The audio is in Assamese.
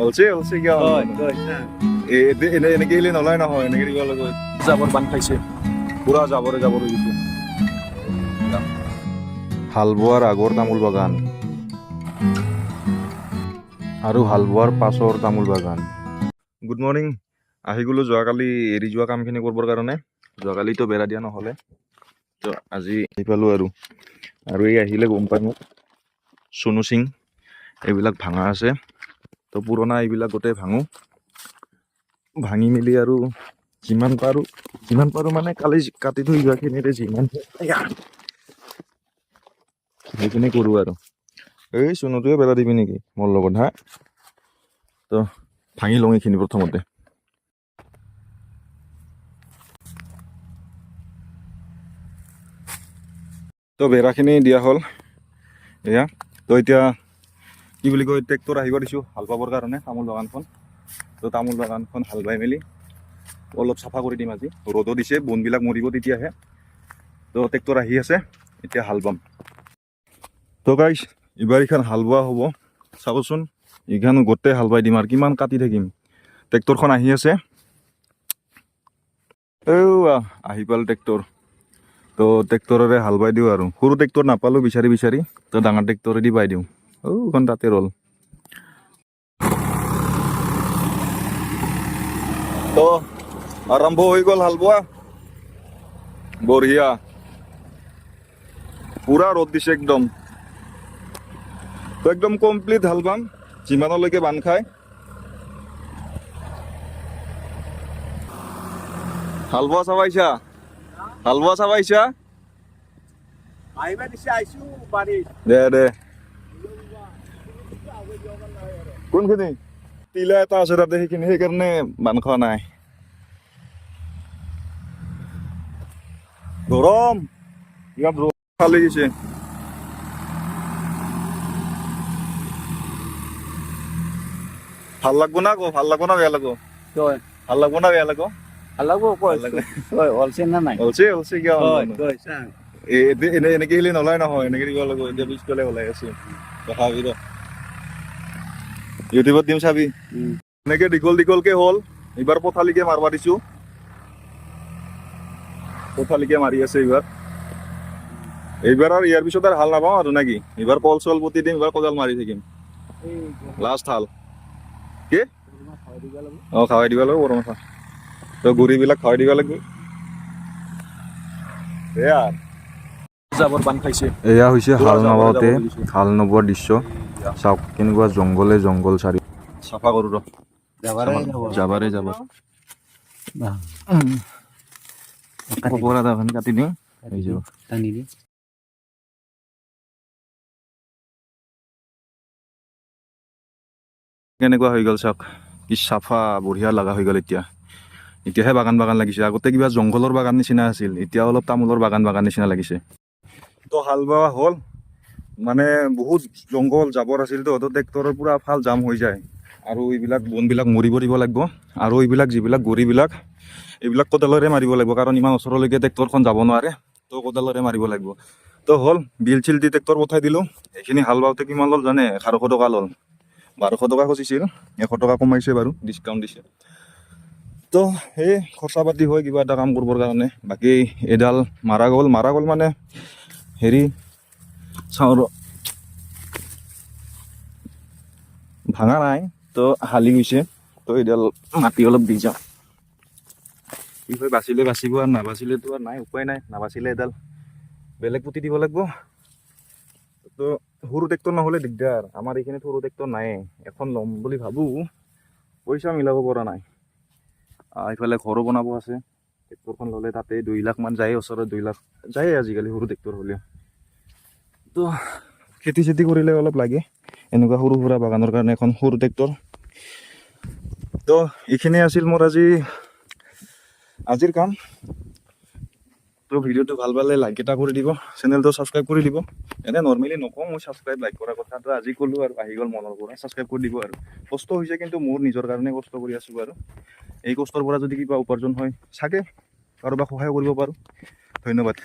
অলছে কিয় এনেকে আহিলে নলয় নহয় এনেকে দিব লাগিব জাবৰ বান্ধ খাইছে পুৰা জাবৰে গৈছে হাল বোৱাৰ আগৰ তামোল বাগান আৰু হাল বোৱাৰ পাছৰ তামোল বাগান। Good morning. আহি গ'লো যোৱাকালি এৰি যোৱা কামখিনি কৰিবৰ কাৰণে। যোৱাকালিতো বেৰা দিয়া নহ'লে, তো আজি আহি পালোঁ আৰু এই আহিলে গম পাই মোক চুনু চিং এইবিলাক ভাঙা আছে, তো পুৰণা এইবিলাক গোটেই ভাঙি মেলি আৰু যিমান পাৰোঁ মানে কালি কাটি থৈ যোৱাখিনিৰে যিমান সেইখিনি কৰোঁ আৰু। এই চুনুটোৱে বেৰা দিবি নেকি মোৰ লগত হা? তো ভাঙি লওঁ এইখিনি প্ৰথমতে। তো বেৰাখিনি দিয়া হ'ল এয়া। তো এতিয়া কি বুলি কয়, ট্ৰেক্টৰ আহিব দিছোঁ হাল বাবৰ কাৰণে তামোল বাগানখন। তো তামোল বাগানখন হাল বাই মেলি অলপ চাফা কৰি দিম আজি। ৰ'দো দিছে, বনবিলাক মৰিব তেতিয়াহে। তো ট্ৰেক্টৰ আহি আছে, এতিয়া হাল বাম। তো গাইছ এইবাৰ এইখন হাল বোৱা হ'ব, চাবচোন এইখন গোটেই হাল বাই দিম আৰু কিমান কাটি থাকিম। ট্ৰেক্টৰখন আহি আছে, আহি পাল ট্ৰেক্টৰ। তো ট্ৰেক্টৰেৰে হাল বাই দিওঁ আৰু। সৰু ট্ৰেক্টৰ নাপালোঁ বিচাৰি তো ডাঙৰ ট্ৰেক্টৰেদি বাই দিওঁ। এখন তাতে ৰ'ল। তো আৰম্ভ হৈ গ'ল হাল বোৱা। বঢ়িয়া, পুৰা ৰ'দ দিছে একদম। তো একদম কমপ্লিট হাল বাম যিমানলৈকে বান্ধ খায়। হাল বোৱা চাবাইছা? দে কোনখিনি টিলা এটা আছে তাতে, সেইকাৰণে বান্ধ খোৱা নাই। গৰম ইয়াত ৰ'দ ফালি গৈছে। ভাল লাগব না বেয়া লাগব? ভাল লাগব না বেয়া লাগব? অলছে কিয় এনেকে আহিলে নলয় নহয়, এনেকে দিব লাগিব। এতিয়া পিছফালে ওলাই আছে, দেখাবি ৰ ইউটিউবত দিম চাবি। এনেকে দীঘলকে হ'ল। এইবাৰ পথালিকে মাৰবা দিছো, পথালিকে মাৰি আছে এইবাৰ আৰু ইয়াৰ পিছত আৰু হাল নাপাওঁ আৰু নাকি? এইবাৰ কল চল পুতি দিম, এইবাৰ কোদাল মাৰি থাকিম। লাষ্ট হাল কি খাৱাই দিব লাগিব গৰম মাথা। তো গুৰিবিলাক খাৱাই দিব লাগিব। এয়া হৈছে হাল নাবাওঁতে হাল নবোৱাৰ দৃশ্য। চাওক কেনেকুৱা জংঘল চাৰি চাফা কৰোঁ ৰ যাবাৰে কাটি দিওঁ। কেনেকুৱা হৈ গ'ল চাওক, কি চাফা বঢ়িয়া লগা হৈ গ'ল। এতিয়াহে বাগান লাগিছে। আগতে কিবা জংঘলৰ বাগান নিচিনা আছিল, এতিয়া অলপ তামোলৰ বাগান নিচিনা লাগিছে। তো হাল বোৱা হ'ল, মানে বহুত জংঘল জাবৰ আছিল। তো ট্ৰেক্টৰৰ পুৰা ফাল জাম হৈ যায়, আৰু এইবিলাক বনবিলাক মৰিব দিব লাগিব। আৰু এইবিলাক যিবিলাক গৰিবিলাক এইবিলাক কোদালেৰে মাৰিব লাগিব, কাৰণ ইমান ওচৰলৈকে ট্ৰেক্টৰখন যাব নোৱাৰে। তো কোদালেৰে মাৰিব লাগিব। তো হ'ল বিল চিল দি ট্ৰেক্টৰ পঠাই দিলোঁ। এইখিনি হাল বাওঁতে কিমান ল'ল জানে? 1100 টকা ল'ল। 1200 টকা খুজিছিল, 100 টকা কমাইছে বাৰু, ডিছকাউণ্ট দিছে। তো সেই খৰচা পাতি হয় কিবা এটা কাম কৰিবৰ কাৰণে। বাকী এডাল মাৰা গ'ল মানে হেৰি চাওঁ ৰ, ভাঙা নাই, তো হালি গৈছে। তো এডাল মাটি অলপ দি যাওঁ। কি হয়, বাচিলে বাচিব আৰু নাবাচিলেতো আৰু নাই, উপায় নাই। নাবাচিলে এডাল বেলেগ পুতি দিব লাগিব। তো সৰু ট্ৰেক্টৰ নহ'লে দিগদাৰ। আমাৰ এইখিনিত সৰু ট্ৰেক্টৰ নাইয়ে। এখন ল'ম বুলি ভাবোঁ, পইচা মিলাব পৰা নাই। এইফালে ঘৰো বনাব আছে। ট্ৰেক্টৰখন ল'লে তাতে 2 লাখ মান যায়, ওচৰত 2 লাখ যায় আজিকালি সৰু ট্ৰেক্টৰ হ'লে। তো খেতি চেতি কৰিলে অলপ লাগে, এনেকুৱা সৰু সুৰা বাগানৰ কাৰণে এখন সৰু ট্ৰেক্টৰ। তো এইখিনিয়ে আছিল মোৰ আজিৰ কাম। তো ভিডিঅ'টো ভাল পালে লাইক এটা কৰি দিব, চেনেলটো ছাবস্ক্ৰাইব কৰি দিব। এনে নৰ্মেলি নকওঁ মই ছাবস্ক্ৰাইব লাইক কৰাৰ কথাটো, আজি ক'লোঁ আৰু আহি গ'ল মনৰ পৰা। ছাবস্ক্ৰাইব কৰি দিব আৰু। কষ্ট হৈছে, কিন্তু মোৰ নিজৰ কাৰণে কষ্ট কৰি আছোঁ বাৰু। এই কষ্টৰ পৰা যদি কিবা উপাৰ্জন হয়, চাগে কাৰোবাক সহায় কৰিব পাৰোঁ। ধন্যবাদ।